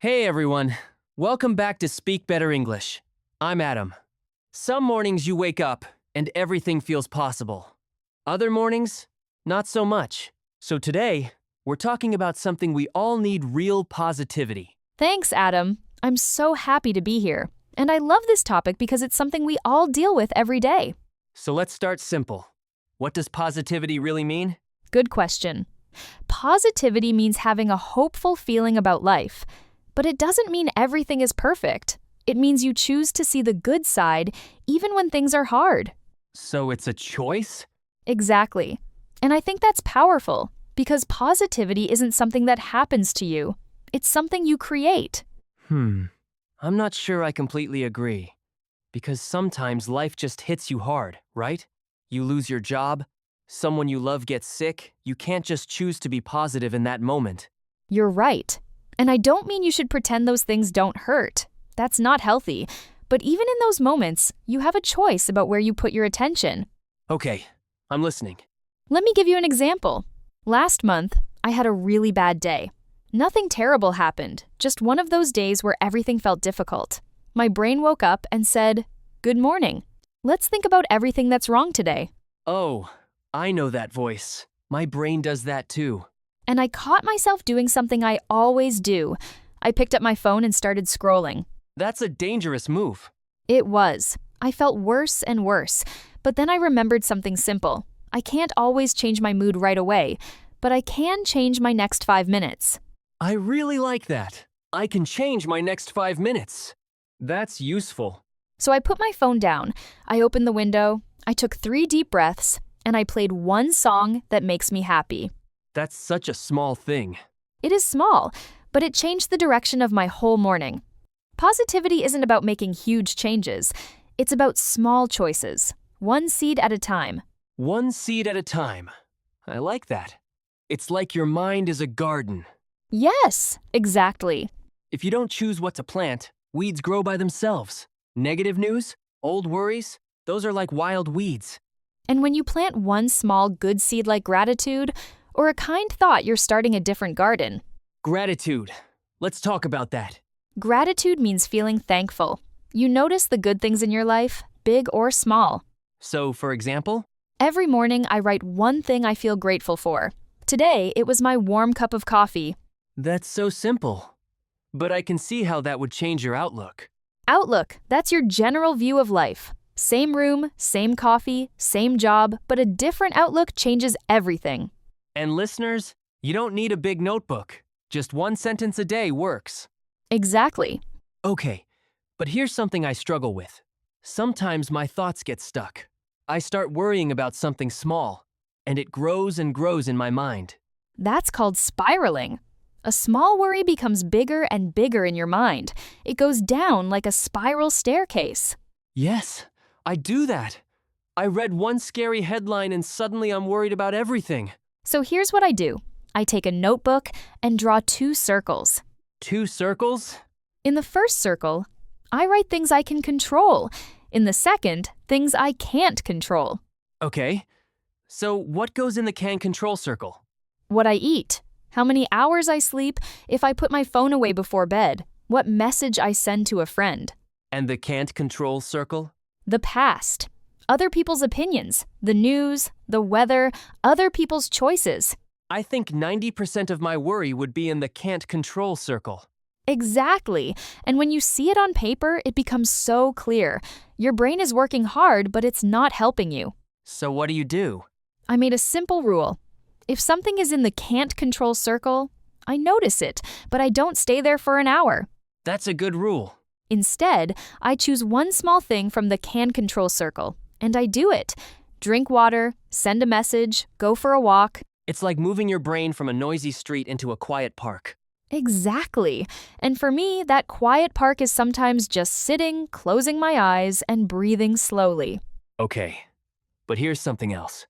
Hey everyone, welcome back to Speak Better English. I'm Adam. Some mornings you wake up and everything feels possible. Other mornings, not so much. So today, we're talking about something we all need: real positivity. Thanks, Adam. I'm so happy to be here. And I love this topic because it's something we all deal with every day. So let's start simple. What does positivity really mean? Good question. Positivity means having a hopeful feeling about life. But it doesn't mean everything is perfect. It means you choose to see the good side even when things are hard. So it's a choice? Exactly. And I think that's powerful because positivity isn't something that happens to you. It's something you create. I'm not sure I completely agree. Because sometimes life just hits you hard, right? You lose your job, someone you love gets sick. You can't just choose to be positive in that moment. You're right. And I don't mean you should pretend those things don't hurt. That's not healthy. But even in those moments, you have a choice about where you put your attention. Okay, I'm listening. Let me give you an example. Last month, I had a really bad day. Nothing terrible happened, just one of those days where everything felt difficult. My brain woke up and said, "Good morning. Let's think about everything that's wrong today." Oh, I know that voice. My brain does that too. And I caught myself doing something I always do. I picked up my phone and started scrolling. That's a dangerous move. It was. I felt worse and worse. But then I remembered something simple. I can't always change my mood right away, but I can change my next 5 minutes. I really like that. I can change my next 5 minutes. That's useful. So I put my phone down. I opened the window. I took 3 deep breaths, and I played one song that makes me happy. That's such a small thing. It is small, but it changed the direction of my whole morning. Positivity isn't about making huge changes. It's about small choices, one seed at a time. One seed at a time. I like that. It's like your mind is a garden. Yes, exactly. If you don't choose what to plant, weeds grow by themselves. Negative news, old worries, those are like wild weeds. And when you plant one small good seed like gratitude, or a kind thought, you're starting a different garden. Gratitude. Let's talk about that. Gratitude means feeling thankful. You notice the good things in your life, big or small. So, for example? Every morning, I write one thing I feel grateful for. Today, it was my warm cup of coffee. That's so simple. But I can see how that would change your outlook. Outlook, that's your general view of life. Same room, same coffee, same job, but a different outlook changes everything. And listeners, you don't need a big notebook. Just one sentence a day works. Exactly. Okay, but here's something I struggle with. Sometimes my thoughts get stuck. I start worrying about something small, and it grows and grows in my mind. That's called spiraling. A small worry becomes bigger and bigger in your mind. It goes down like a spiral staircase. Yes, I do that. I read one scary headline and suddenly I'm worried about everything. So here's what I do. I take a notebook and draw 2 circles. 2 circles? In the first circle, I write things I can control. In the second, things I can't control. Okay, so what goes in the can control circle? What I eat, how many hours I sleep, if I put my phone away before bed, what message I send to a friend. And the can't control circle? The past, other people's opinions, the news, the weather, other people's choices. I think 90% of my worry would be in the can't control circle. Exactly. And when you see it on paper, it becomes so clear. Your brain is working hard, but it's not helping you. So what do? I made a simple rule. If something is in the can't control circle, I notice it, but I don't stay there for an hour. That's a good rule. Instead, I choose one small thing from the can control circle, and I do it. Drink water, send a message, go for a walk. It's like moving your brain from a noisy street into a quiet park. Exactly. And for me, that quiet park is sometimes just sitting, closing my eyes, and breathing slowly. Okay, but here's something else.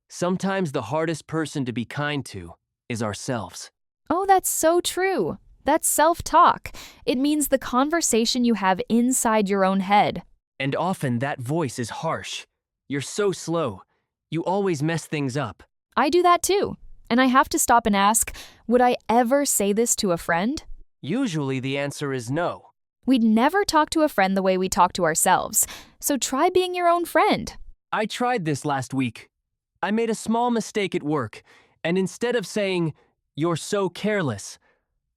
Sometimes the hardest person to be kind to is ourselves. Oh, that's so true. That's self-talk. It means the conversation you have inside your own head. And often that voice is harsh. You're so slow. You always mess things up. I do that too. And I have to stop and ask, would I ever say this to a friend? Usually the answer is no. We'd never talk to a friend the way we talk to ourselves, so try being your own friend. I tried this last week. I made a small mistake at work, and instead of saying, "You're so careless,"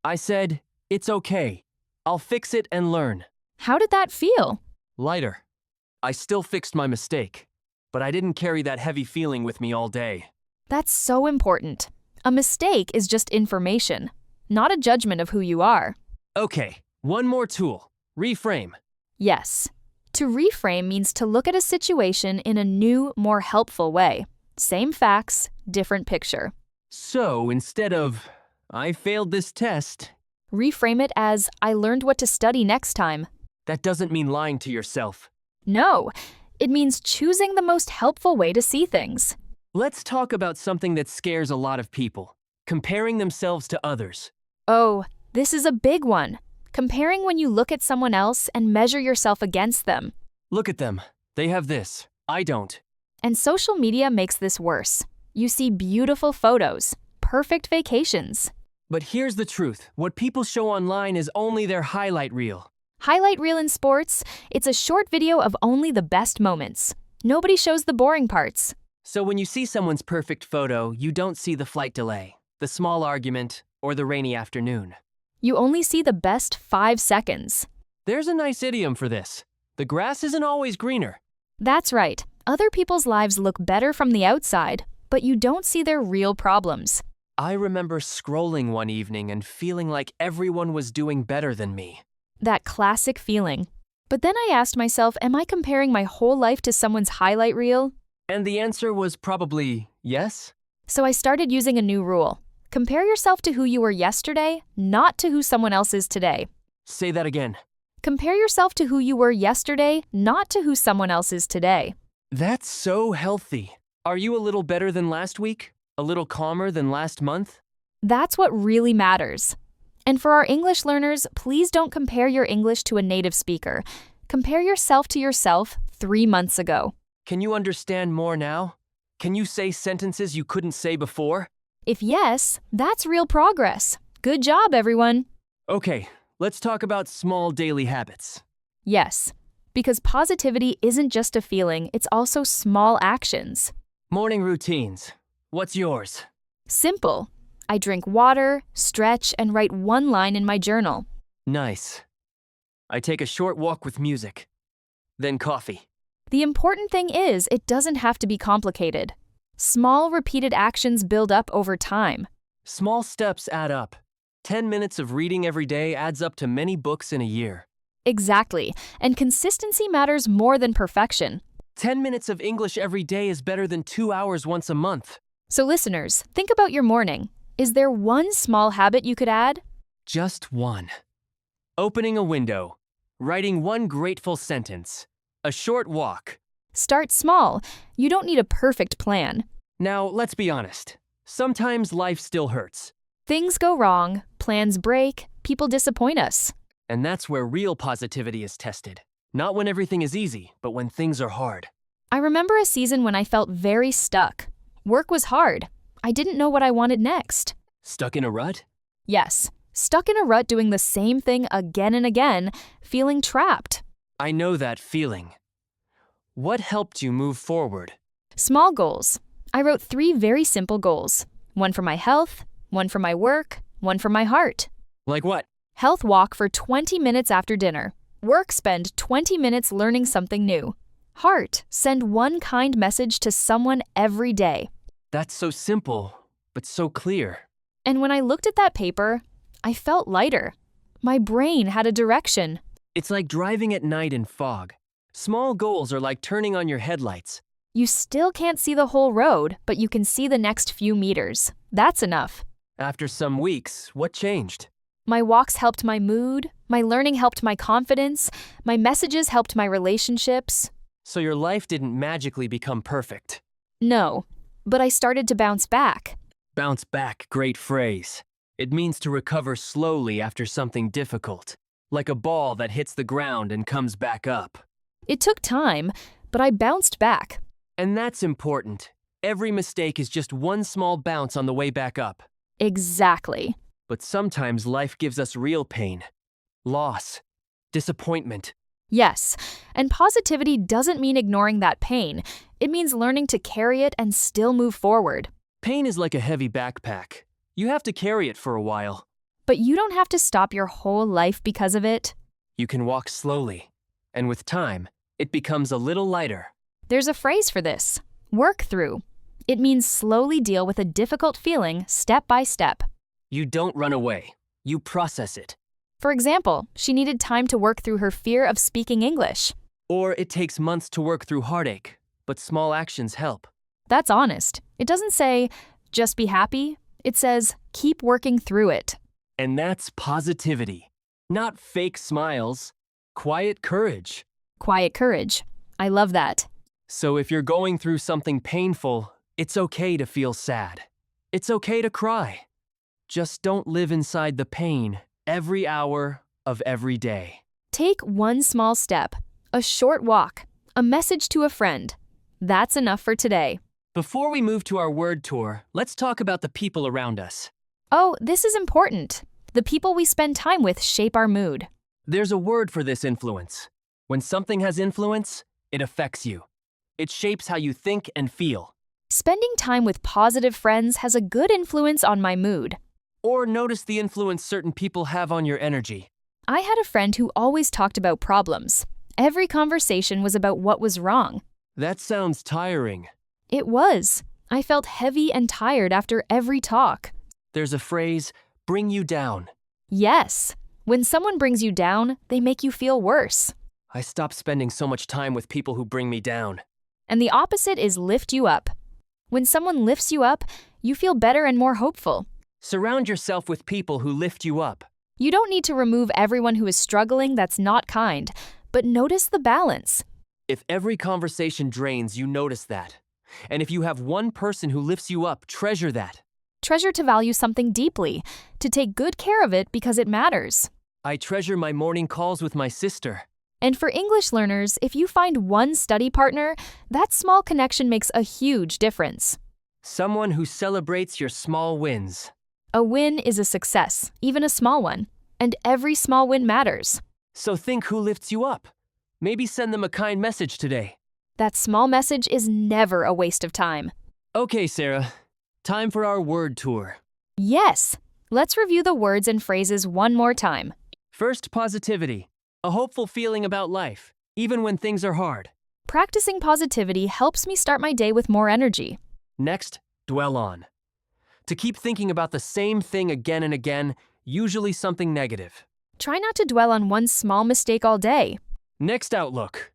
I said, "It's okay. I'll fix it and learn." How did that feel? Lighter. I still fixed my mistake, but I didn't carry that heavy feeling with me all day. That's so important. A mistake is just information, not a judgment of who you are. Okay, one more tool. Reframe. Yes. To reframe means to look at a situation in a new, more helpful way. Same facts, different picture. So instead of, "I failed this test," Reframe it as, I learned what to study next time. that doesn't mean lying to yourself. No, it means choosing the most helpful way to see things. Let's talk about something that scares a lot of people: comparing themselves to others. Oh, this is a big one. Comparing when you look at someone else and measure yourself against them. Look at them. They have this. I don't. And social media makes this worse. You see beautiful photos, perfect vacations. But here's the truth. What people show online is only their highlight reel. Highlight reel in sports, it's a short video of only the best moments. Nobody shows the boring parts. So when you see someone's perfect photo, you don't see the flight delay, the small argument, or the rainy afternoon. You only see the best 5 seconds. There's a nice idiom for this. The grass isn't always greener. That's right. Other people's lives look better from the outside, but you don't see their real problems. I remember scrolling one evening and feeling like everyone was doing better than me. That classic feeling. But then I asked myself, am I comparing my whole life to someone's highlight reel? And the answer was probably yes. So I started using a new rule. Compare yourself to who you were yesterday, not to who someone else is today. Say that again. Compare yourself to who you were yesterday, not to who someone else is today. That's so healthy. Are you a little better than last week? A little calmer than last month? That's what really matters. And for our English learners, please don't compare your English to a native speaker. Compare yourself to yourself 3 months ago. Can you understand more now? Can you say sentences you couldn't say before? If yes, that's real progress. Good job, everyone. Okay, let's talk about small daily habits. Yes, because positivity isn't just a feeling, it's also small actions. Morning routines. What's yours? Simple. I drink water, stretch, and write one line in my journal. Nice. I take a short walk with music. Then coffee. The important thing is, it doesn't have to be complicated. Small, repeated actions build up over time. Small steps add up. 10 minutes of reading every day adds up to many books in a year. Exactly, and consistency matters more than perfection. 10 minutes of English every day is better than 2 hours once a month. So listeners, think about your morning. Is there one small habit you could add? Just one. Opening a window. Writing one grateful sentence. A short walk. Start small. You don't need a perfect plan. Now, let's be honest. Sometimes life still hurts. Things go wrong, plans break, people disappoint us. And that's where real positivity is tested. Not when everything is easy, but when things are hard. I remember a season when I felt very stuck. Work was hard. I didn't know what I wanted next. Stuck in a rut? Yes, stuck in a rut doing the same thing again and again, feeling trapped. I know that feeling. What helped you move forward? Small goals. I wrote 3 very simple goals. One for my health, one for my work, one for my heart. Like what? Health walk for 20 minutes after dinner. Work spend 20 minutes learning something new. Heart send one kind message to someone every day. That's so simple, but so clear. And when I looked at that paper, I felt lighter. My brain had a direction. It's like driving at night in fog. Small goals are like turning on your headlights. You still can't see the whole road, but you can see the next few meters. That's enough. After some weeks, what changed? My walks helped my mood, my learning helped my confidence, my messages helped my relationships. So your life didn't magically become perfect. No, but I started to bounce back. Bounce back, great phrase. It means to recover slowly after something difficult, like a ball that hits the ground and comes back up. It took time, but I bounced back. And that's important. Every mistake is just one small bounce on the way back up. Exactly. But sometimes life gives us real pain, loss, disappointment. Yes, and positivity doesn't mean ignoring that pain. It means learning to carry it and still move forward. Pain is like a heavy backpack. You have to carry it for a while. But you don't have to stop your whole life because of it. You can walk slowly, and with time, it becomes a little lighter. There's a phrase for this: work through. It means slowly deal with a difficult feeling step by step. You don't run away. You process it. For example, she needed time to work through her fear of speaking English. Or it takes months to work through heartache, but small actions help. That's honest. It doesn't say, just be happy. It says, keep working through it. And that's positivity. Not fake smiles. Quiet courage. Quiet courage. I love that. So if you're going through something painful, it's okay to feel sad. It's okay to cry. Just don't live inside the pain every hour of every day. Take one small step, a short walk, a message to a friend. That's enough for today. Before we move to our word tour, let's talk about the people around us. Oh, this is important. The people we spend time with shape our mood. There's a word for this influence. When something has influence, it affects you. It shapes how you think and feel. Spending time with positive friends has a good influence on my mood. Or notice the influence certain people have on your energy. I had a friend who always talked about problems. Every conversation was about what was wrong. That sounds tiring. It was. I felt heavy and tired after every talk. There's a phrase, bring you down. Yes. When someone brings you down, they make you feel worse. I stopped spending so much time with people who bring me down. And the opposite is lift you up. When someone lifts you up, you feel better and more hopeful. Surround yourself with people who lift you up. You don't need to remove everyone who is struggling that's not kind, but notice the balance. If every conversation drains, you notice that. And if you have one person who lifts you up, treasure that. Treasure to value something deeply, to take good care of it because it matters. I treasure my morning calls with my sister. And for English learners, if you find one study partner, that small connection makes a huge difference. Someone who celebrates your small wins. A win is a success, even a small one. And every small win matters. So think who lifts you up. Maybe send them a kind message today. That small message is never a waste of time. Okay, Sarah. Time for our word tour. Yes! Let's review the words and phrases one more time. First, positivity. A hopeful feeling about life, even when things are hard. Practicing positivity helps me start my day with more energy. Next, dwell on. To keep thinking about the same thing again and again, usually something negative. Try not to dwell on one small mistake all day. Next, outlook.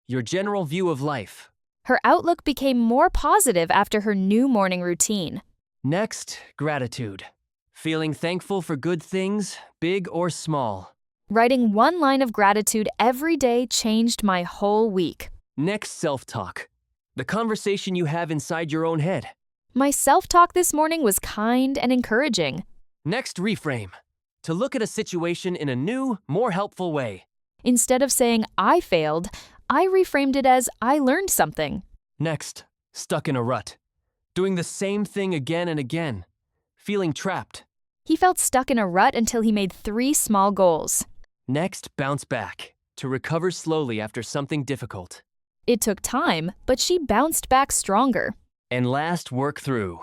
Your general view of life. Her outlook became more positive after her new morning routine. Next, gratitude. Feeling thankful for good things, big or small. Writing one line of gratitude every day changed my whole week. Next, self-talk. The conversation you have inside your own head. My self-talk this morning was kind and encouraging. Next, reframe. To look at a situation in a new, more helpful way. Instead of saying, I failed, I reframed it as, I learned something. Next, stuck in a rut. Doing the same thing again and again. Feeling trapped. He felt stuck in a rut until he made 3 small goals. Next, bounce back. To recover slowly after something difficult. It took time, but she bounced back stronger. And last, work through.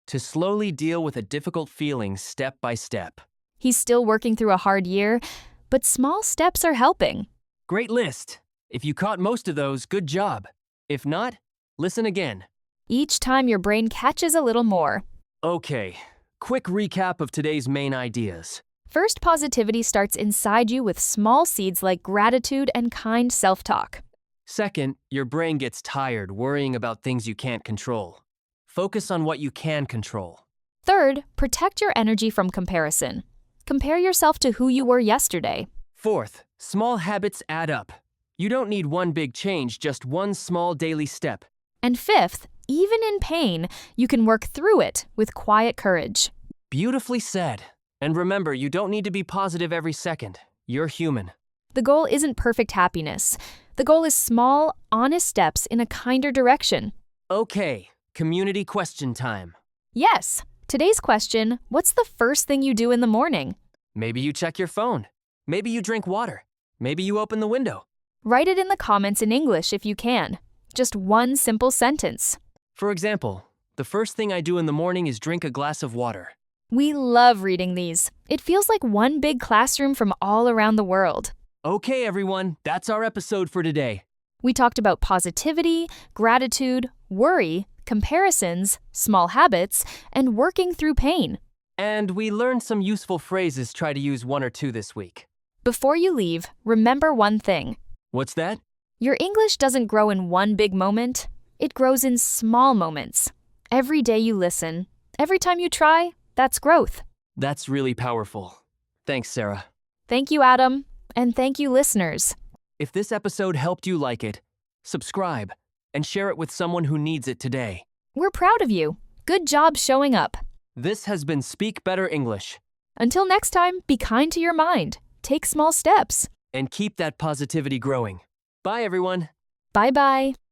To slowly deal with a difficult feeling step by step. He's still working through a hard year, but small steps are helping. Great list. If you caught most of those, good job. If not, listen again. Each time your brain catches a little more. Okay, quick recap of today's main ideas. First, positivity starts inside you with small seeds like gratitude and kind self-talk. Second, your brain gets tired worrying about things you can't control. Focus on what you can control. Third, protect your energy from comparison. Compare yourself to who you were yesterday. Fourth, small habits add up. You don't need one big change, just one small daily step. And fifth, even in pain, you can work through it with quiet courage. Beautifully said. And remember, you don't need to be positive every second. You're human. The goal isn't perfect happiness. The goal is small, honest steps in a kinder direction. Okay, community question time. Yes, Today's question, what's the first thing you do in the morning? Maybe you check your phone. Maybe you drink water. Maybe you open the window. Write it in the comments in English if you can. Just one simple sentence. For example, the first thing I do in the morning is drink a glass of water. We love reading these. It feels like one big classroom from all around the world. Okay, everyone, that's our episode for today. We talked about positivity, gratitude, worry, comparisons, small habits, and working through pain. And we learned some useful phrases. Try to use one or two this week. Before you leave, remember one thing. What's that? Your English doesn't grow in one big moment. It grows in small moments. Every day you listen, every time you try, that's growth. That's really powerful. Thanks, Sarah. Thank you, Adam. And thank you, listeners. If this episode helped you like it, subscribe and share it with someone who needs it today. We're proud of you. Good job showing up. This has been Speak Better English. Until next time, be kind to your mind. Take small steps. And keep that positivity growing. Bye, everyone. Bye-bye.